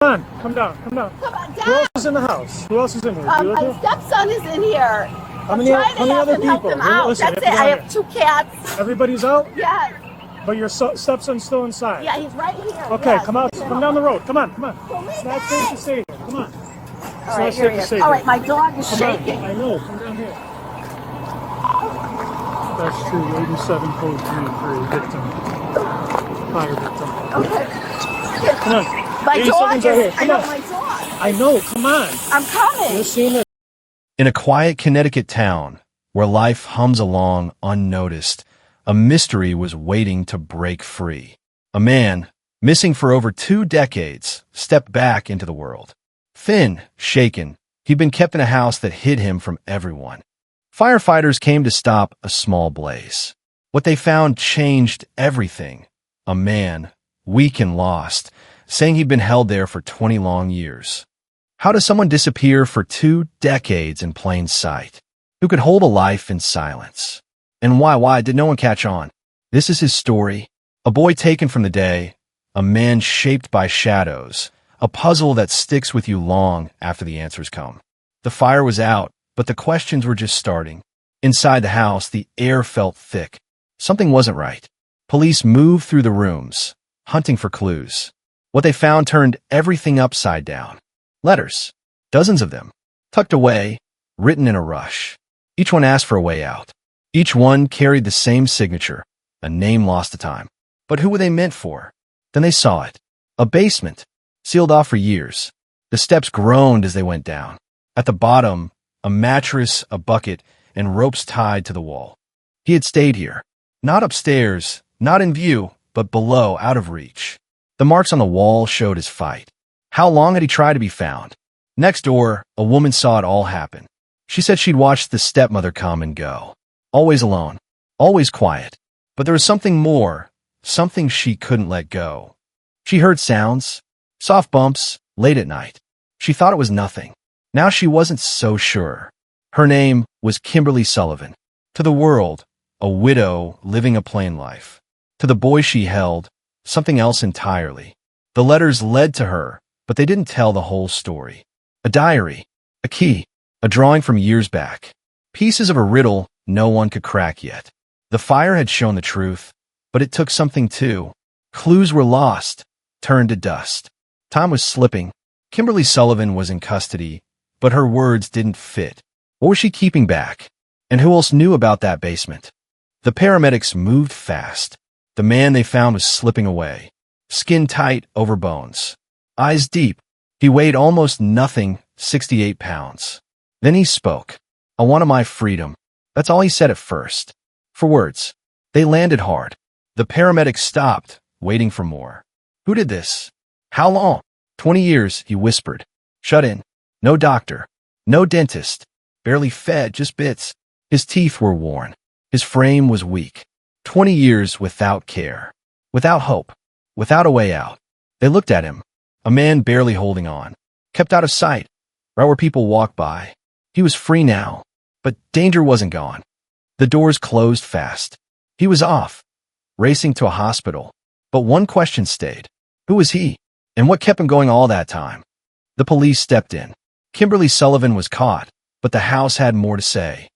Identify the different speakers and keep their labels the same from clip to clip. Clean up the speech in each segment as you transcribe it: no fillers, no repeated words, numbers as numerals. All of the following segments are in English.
Speaker 1: Come on, come down, come down.
Speaker 2: Come on,
Speaker 1: Who else
Speaker 2: Dad.
Speaker 1: is in the house? Who else is in here? Do you live
Speaker 2: My
Speaker 1: here?
Speaker 2: stepson is in here.
Speaker 1: How many other
Speaker 2: Help
Speaker 1: people?
Speaker 2: him out.
Speaker 1: Listen,
Speaker 2: That's it. I have 2 cats.
Speaker 1: everybody's out,
Speaker 2: Yes.
Speaker 1: but your stepson's still inside.
Speaker 2: Yeah, he's right here.
Speaker 1: Okay,
Speaker 2: yes.
Speaker 1: come out. Come down the road. Come on, come on.
Speaker 2: Come
Speaker 1: It's not safe to stay here. Come on. It's
Speaker 2: All right,
Speaker 1: not
Speaker 2: here
Speaker 1: safe
Speaker 2: he
Speaker 1: to
Speaker 2: is.
Speaker 1: stay
Speaker 2: All
Speaker 1: here.
Speaker 2: right, my dog is
Speaker 1: Come on.
Speaker 2: shaking.
Speaker 1: I know. Come down here. That's 287 code 23 victim. Fire victim.
Speaker 2: Okay.
Speaker 1: Come on.
Speaker 2: My
Speaker 1: 80
Speaker 2: dog
Speaker 1: seconds
Speaker 2: is.
Speaker 1: right here.
Speaker 2: I
Speaker 1: Come
Speaker 2: know
Speaker 1: on.
Speaker 2: my dog.
Speaker 1: I know. Come on.
Speaker 2: I'm coming.
Speaker 1: You're seeing it.
Speaker 3: In a quiet Connecticut town where life hums along unnoticed, a mystery was waiting to break free. A man, missing for over 2 decades, stepped back into the world. Thin, shaken, he'd been kept in a house that hid him from everyone. Firefighters came to stop a small blaze. What they found changed everything. A man, weak and lost, saying he'd been held there for 20 long years. How does someone disappear for 2 decades in plain sight? Who could hold a life in silence? And why did no one catch on? This is his story. A boy taken from the day, a man shaped by shadows, a puzzle that sticks with you long after the answers come. The fire was out, but the questions were just starting. Inside the house, the air felt thick. Something wasn't right. Police moved through the rooms, hunting for clues. What they found turned everything upside down. Letters, dozens of them, tucked away, written in a rush. Each one asked for a way out. Each one carried the same signature, a name lost to time. But who were they meant for? Then they saw it. A basement, sealed off for years. The steps groaned as they went down. At the bottom, a mattress, a bucket, and ropes tied to the wall. He had stayed here. Not upstairs, not in view, but below, out of reach. The marks on the wall showed his fight. How long had he tried to be found? Next door, a woman saw it all happen. She said she'd watched the stepmother come and go. Always alone. Always quiet. But there was something more. Something she couldn't let go. She heard sounds. Soft bumps, late at night. She thought it was nothing. Now she wasn't so sure. Her name was Kimberly Sullivan. To the world, a widow living a plain life. To the boy she held, something else entirely. The letters led to her, but they didn't tell the whole story. A diary, a key, a drawing from years back. Pieces of a riddle no one could crack yet. The fire had shown the truth, but it took something too. Clues were lost, turned to dust. Time was slipping. Kimberly Sullivan was in custody, but her words didn't fit. What was she keeping back? And who else knew about that basement? The paramedics moved fast. The man they found was slipping away, skin tight over bones. Eyes deep. He weighed almost nothing, 68 pounds. Then he spoke. I wanted my freedom. That's all he said at first. For words. They landed hard. The paramedics stopped, waiting for more. Who did this? How long? 20 years, he whispered. Shut in. No doctor. No dentist. Barely fed, just bits. His teeth were worn. His frame was weak. 20 years without care. Without hope. Without a way out. They looked at him. A man barely holding on. Kept out of sight. Right where people walked by. He was free now. But danger wasn't gone. The doors closed fast. He was off. Racing to a hospital. But one question stayed. Who was he? And what kept him going all that time? The police stepped in. Kimberly Sullivan was caught, but the house had more to say.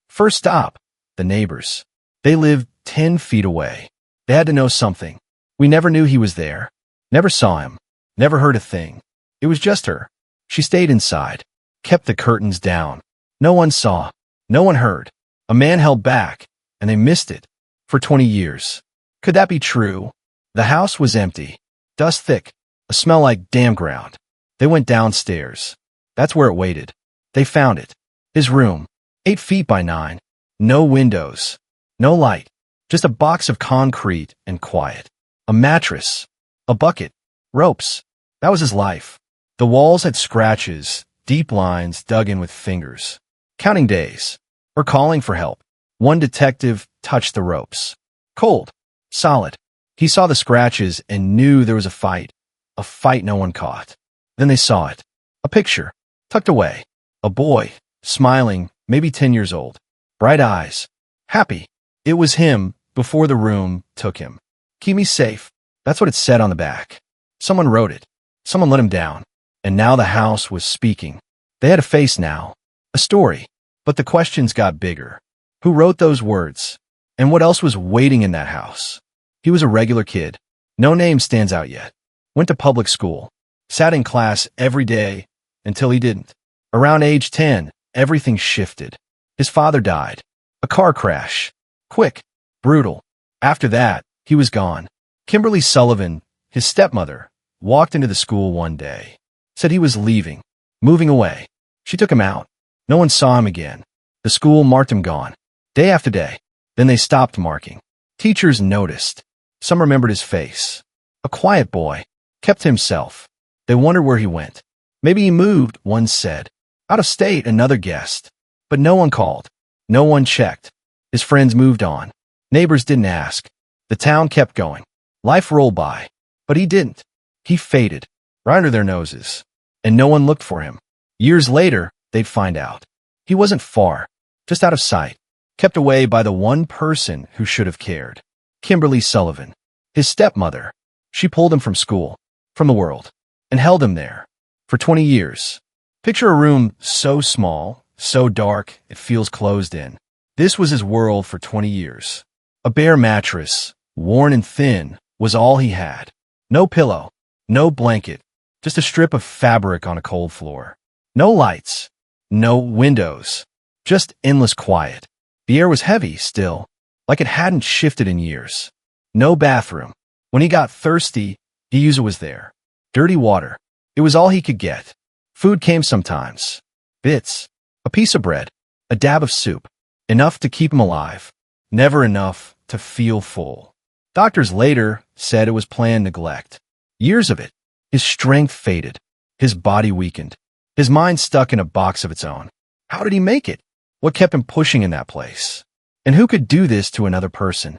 Speaker 3: First stop, the neighbors. They lived 10 feet away. They had to know something. We never knew he was there. Never saw him. Never heard a thing. It was just her. She stayed inside. Kept the curtains down. No one saw. No one heard. A man held back, and they missed it. For 20 years. Could that be true? The house was empty. Dust thick. A smell like damp ground. They went downstairs. That's where it waited. They found it. His room. 8 feet by 9. No windows. No light. Just a box of concrete and quiet. A mattress. A bucket. Ropes. That was his life. The walls had scratches, deep lines dug in with fingers. Counting days. Or calling for help. One detective touched the ropes. Cold. Solid. He saw the scratches and knew there was a fight. A fight no one caught. Then they saw it. A picture. Tucked away. A boy. Smiling, maybe 10 years old. Bright eyes. Happy. It was him before the room took him. Keep me safe. That's what it said on the back. Someone wrote it. Someone let him down, and now the house was speaking. They had a face now, a story. But the questions got bigger. Who wrote those words? And what else was waiting in that house? He was a regular kid. No name stands out yet. Went to public school. Sat in class every day until he didn't. Around age 10, everything shifted. His father died. A car crash. Quick. Brutal. After that, he was gone. Kimberly Sullivan, his stepmother, walked into the school one day. Said he was leaving. Moving away. She took him out. No one saw him again. The school marked him gone. Day after day. Then they stopped marking. Teachers noticed. Some remembered his face. A quiet boy. Kept to himself. They wondered where he went. Maybe he moved, one said. Out of state, another guessed. But no one called. No one checked. His friends moved on. Neighbors didn't ask. The town kept going. Life rolled by. But he didn't. He faded. Right under their noses. And no one looked for him. Years later, they'd find out. He wasn't far. Just out of sight. Kept away by the one person who should have cared. Kimberly Sullivan. His stepmother. She pulled him from school. From the world. And held him there. For 20 years. Picture a room so small, so dark, it feels closed in. This was his world for 20 years. A bare mattress, worn and thin, was all he had. No pillow. No blanket. Just a strip of fabric on a cold floor. No lights. No windows. Just endless quiet. The air was heavy still, like it hadn't shifted in years. No bathroom. When he got thirsty, the user was there. Dirty water. It was all he could get. Food came sometimes. Bits. A piece of bread. A dab of soup. Enough to keep him alive. Never enough to feel full. Doctors later said it was planned neglect. Years of it. His strength faded. His body weakened. His mind stuck in a box of its own. How did he make it? What kept him pushing in that place? And who could do this to another person?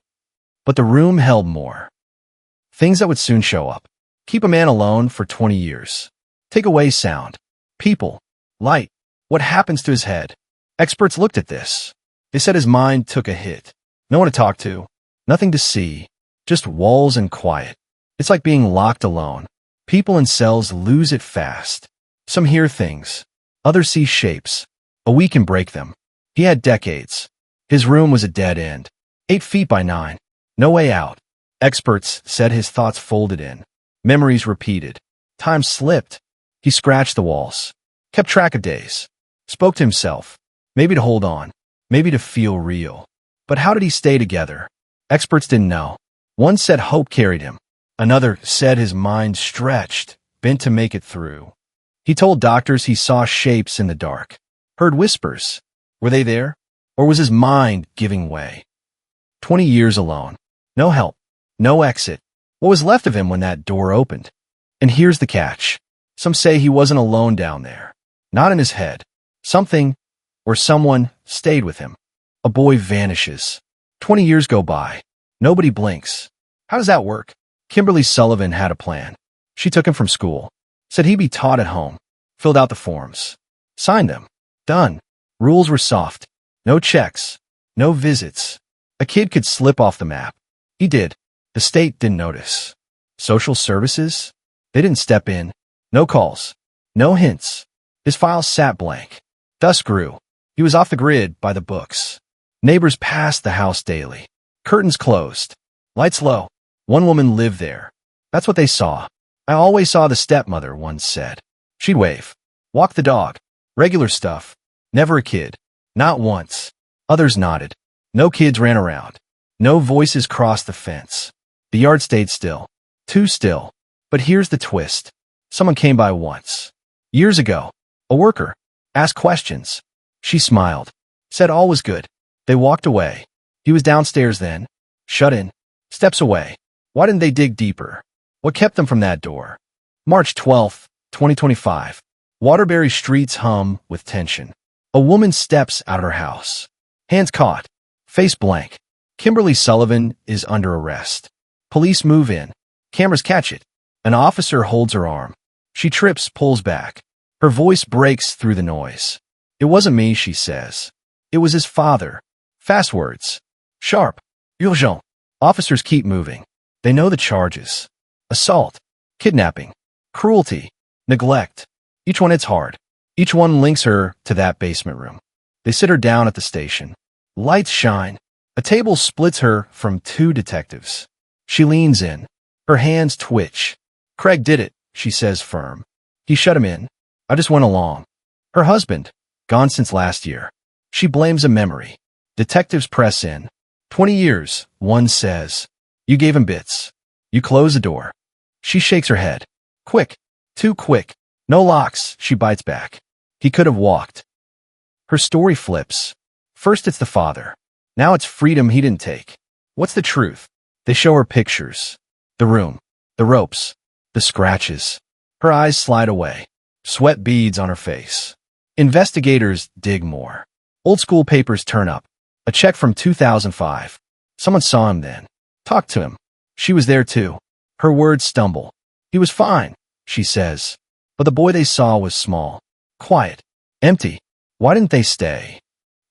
Speaker 3: But the room held more. Things that would soon show up. Keep a man alone for 20 years. Take away sound. People. Light. What happens to his head? Experts looked at this. They said his mind took a hit. No one to talk to. Nothing to see. Just walls and quiet. It's like being locked alone. People in cells lose it fast. Some hear things. Others see shapes. A week can break them. He had decades. His room was a dead end. 8 feet by 9. No way out. Experts said his thoughts folded in. Memories repeated. Time slipped. He scratched the walls. Kept track of days. Spoke to himself. Maybe to hold on. Maybe to feel real. But how did he stay together? Experts didn't know. One said hope carried him. Another said his mind stretched, bent to make it through. He told doctors he saw shapes in the dark. Heard whispers. Were they there? Or was his mind giving way? 20 years alone. No help. No exit. What was left of him when that door opened? And here's the catch. Some say he wasn't alone down there. Not in his head. Something, or someone, stayed with him. A boy vanishes. 20 years go by. Nobody blinks. How does that work? Kimberly Sullivan had a plan. She took him from school. Said he'd be taught at home. Filled out the forms. Signed them. Done. Rules were soft. No checks. No visits. A kid could slip off the map. He did. The state didn't notice. Social services? They didn't step in. No calls. No hints. His file sat blank. Dusk grew. He was off the grid by the books. Neighbors passed the house daily. Curtains closed. Lights low. One woman lived there. That's what they saw. I always saw the stepmother, one said. She'd wave. Walk the dog. Regular stuff. Never a kid. Not once. Others nodded. No kids ran around. No voices crossed the fence. The yard stayed still. Too still. But here's the twist. Someone came by once. Years ago. A worker. Asked questions. She smiled. Said all was good. They walked away. He was downstairs then. Shut in. Steps away. Why didn't they dig deeper? What kept them from that door? March 12th, 2025. Waterbury streets hum with tension. A woman steps out of her house. Hands caught. Face blank. Kimberly Sullivan is under arrest. Police move in. Cameras catch it. An officer holds her arm. She trips, pulls back. Her voice breaks through the noise. It wasn't me, she says. It was his father. Fast words. Sharp. Urgent. Officers keep moving. They know the charges. Assault. Kidnapping. cruelty, neglect. Each one hits hard. Each one links her to that basement room. They sit her down at the station. Lights shine. A table splits her from two detectives. She leans in. Her hands twitch. Craig did it, she says firm. He shut him in. I just went along. Her husband, gone since last year. She blames a memory. Detectives press in. 20 years, one says. You gave him bits. You close the door. She shakes her head. Quick. Too quick. No locks, she bites back. He could have walked. Her story flips. First it's the father. Now it's freedom he didn't take. What's the truth? They show her pictures. The room. The ropes. The scratches. Her eyes slide away. Sweat beads on her face. Investigators dig more. Old school papers turn up. A check from 2005. Someone saw him then. Talked to him. She was there too. Her words stumble. He was fine, she says. But the boy they saw was small. Quiet. Empty. Why didn't they stay?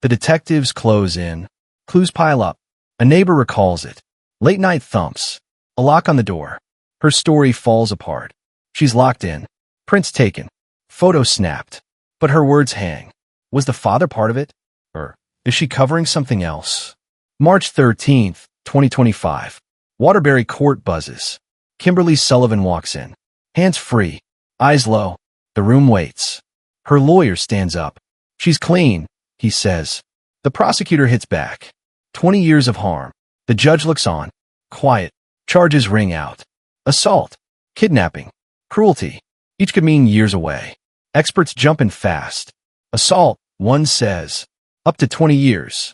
Speaker 3: The detectives close in. Clues pile up. A neighbor recalls it. Late night thumps. A lock on the door. Her story falls apart. She's locked in. Prints taken. Photos snapped. But her words hang. Was the father part of it? Or is she covering something else? March 13th, 2025. Waterbury court buzzes. Kimberly Sullivan walks in. Hands free. Eyes low. The room waits. Her lawyer stands up. She's clean, he says. The prosecutor hits back. 20 years of harm. The judge looks on. Quiet. Charges ring out. Assault. Kidnapping. Cruelty. Each could mean years away. Experts jump in fast. Assault, one says. Up to 20 years.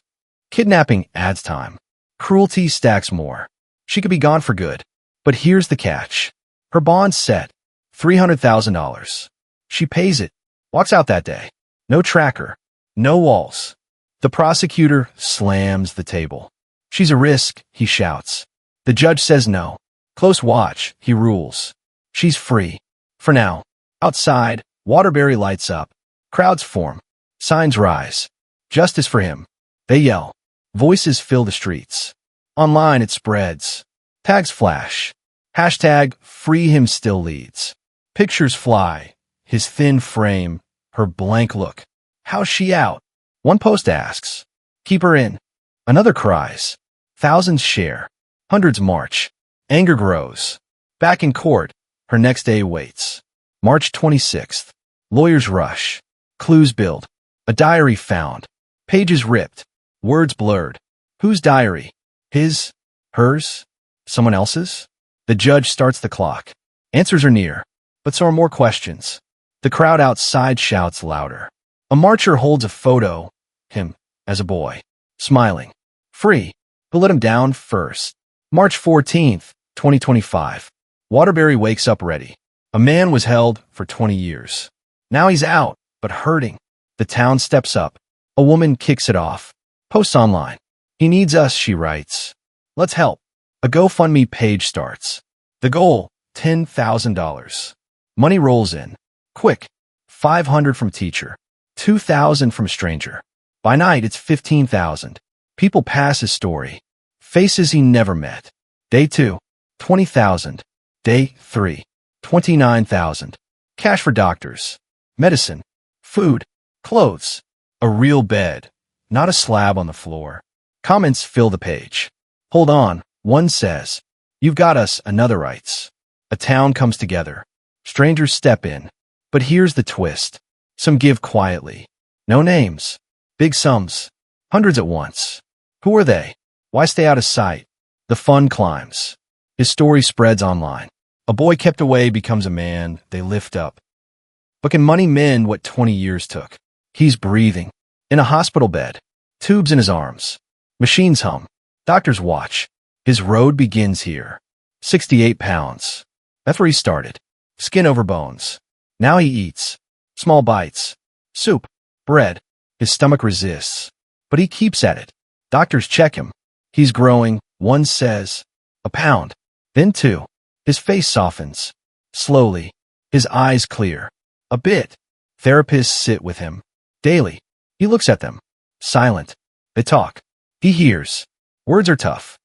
Speaker 3: Kidnapping adds time. Cruelty stacks more. She could be gone for good. But here's the catch. Her bond's set. $300,000. She pays it. Walks out that day. No tracker. No walls. The prosecutor slams the table. She's a risk, he shouts. The judge says no. Close watch, he rules. She's free. For now. Outside, Waterbury lights up. Crowds form. Signs rise. Justice for him. They yell. Voices fill the streets. Online it spreads. Tags flash. Hashtag free him still leads. Pictures fly. His thin frame. Her blank look. How's she out? One post asks. Keep her in. Another cries. Thousands share. Hundreds march. Anger grows. Back in court, her next day waits. March 26th. Lawyers rush. Clues build. A diary found. Pages ripped. Words blurred. Whose diary? His? Hers? Someone else's? The judge starts the clock. Answers are near, but so are more questions. The crowd outside shouts louder. A marcher holds a photo, him, as a boy, smiling. Free, but let him down first. March 14th, 2025. Waterbury wakes up ready. A man was held for 20 years. Now he's out, but hurting. The town steps up. A woman kicks it off. Posts online. He needs us, she writes. Let's help. A GoFundMe page starts. The goal, $10,000. Money rolls in. Quick. $500 from teacher. $2,000 from stranger. By night, it's $15,000. People pass his story. Faces he never met. Day 2, $20,000. Day 3, $29,000. Cash for doctors. Medicine. Food. Clothes. A real bed. Not a slab on the floor. Comments fill the page. Hold on, one says. You've got us, another writes. A town comes together. Strangers step in. But here's the twist. Some give quietly. No names. Big sums. Hundreds at once. Who are they? Why stay out of sight? The fund climbs. His story spreads online. A boy kept away becomes a man they lift up. But can money mend what 20 years took? He's breathing. In a hospital bed. Tubes in his arms. Machines hum. Doctors watch. His road begins here. 68 pounds. That's where he started. Skin over bones. Now he eats. Small bites. Soup. Bread. His stomach resists. But he keeps at it. Doctors check him. He's growing, one says. A pound. Then 2. His face softens. Slowly. His eyes clear. A bit. Therapists sit with him. Daily. He looks at them. Silent. They talk. He hears. Words are tough.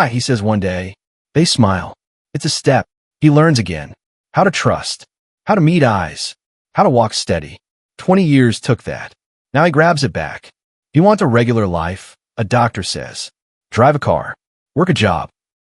Speaker 3: He says one day. They smile. It's a step. He learns again. How to trust. how to meet eyes, how to walk steady. 20 years took that. Now he grabs it back. You want a regular life, a doctor says. Drive a car, work a job,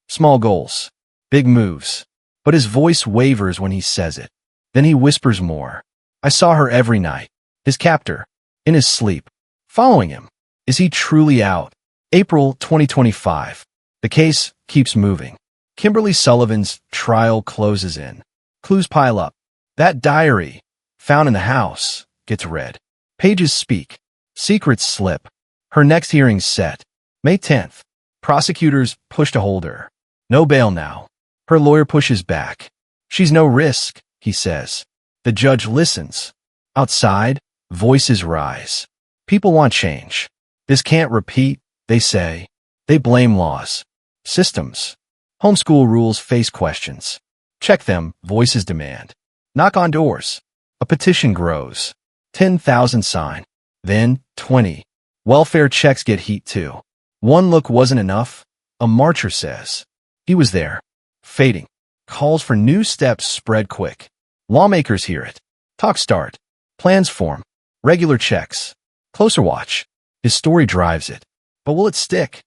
Speaker 3: small goals, big moves. But his voice wavers when he says it. Then he whispers more. I saw her every night. His captor, in his sleep, following him. Is he truly out? April 2025. The case keeps moving. Kimberly Sullivan's trial closes in. Clues pile up. That diary, found in the house, gets read. Pages speak. Secrets slip. Her next hearing's set. May 10th. Prosecutors push to hold her. No bail now. Her lawyer pushes back. She's no risk, he says. The judge listens. Outside, voices rise. People want change. This can't repeat, they say. They blame laws, systems. Homeschool rules face questions. Check them, voices demand. Knock on doors. A petition grows. 10,000 sign. Then, 20. Welfare checks get heat too. One look wasn't enough, a marcher says. He was there. Fading. Calls for new steps spread quick. Lawmakers hear it. Talks start. Plans form. Regular checks. Closer watch. His story drives it. But will it stick?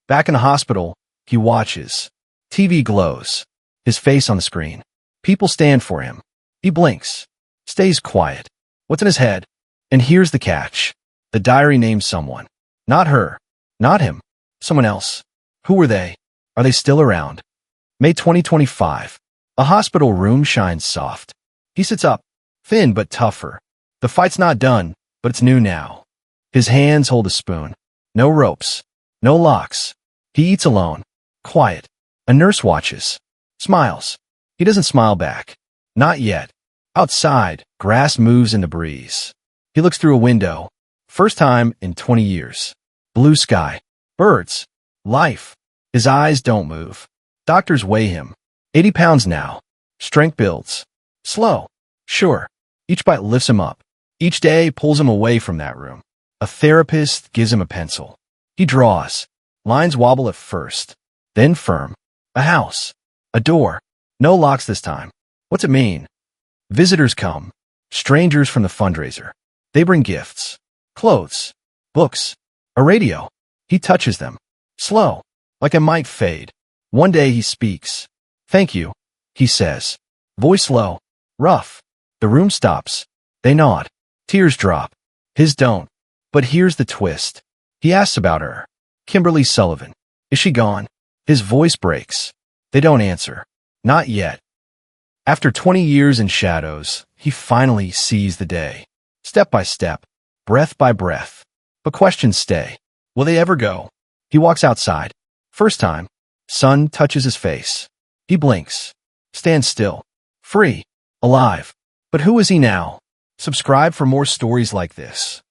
Speaker 3: Back in the hospital, he watches. TV glows. His face on the screen. People stand for him. He blinks. Stays quiet. What's in his head? And here's the catch. The diary names someone. Not her. Not him. Someone else. Who were they? Are they still around? May 2025. A hospital room shines soft. He sits up. Thin but tougher. The fight's not done, but it's new now. His hands hold a spoon. No ropes. No locks. He eats alone. Quiet. A nurse watches. Smiles. He doesn't smile back. Not yet. Outside, grass moves in the breeze. He looks through a window. First time in 20 years. Blue sky. Birds. Life. His eyes don't move. Doctors weigh him. 80 pounds now. Strength builds. Slow. Sure. Each bite lifts him up. Each day pulls him away from that room. A therapist gives him a pencil. He draws. Lines wobble at first. Then firm. A house. A door. No locks this time. What's it mean? Visitors come. Strangers from the fundraiser. They bring gifts. Clothes. Books. A radio. He touches them. Slow. Like it might fade. One day he speaks. Thank you, he says. Voice low. Rough. The room stops. They nod. Tears drop. His don't. But here's the twist. He asks about her. Kimberly Sullivan. Is she gone? His voice breaks. They don't answer. Not yet. After 20 years in shadows, he finally sees the day. Step by step. Breath by breath. But questions stay. Will they ever go? He walks outside. First time. Sun touches his face. He blinks. Stands still. Free. Alive. But who is he now? Subscribe for more stories like this.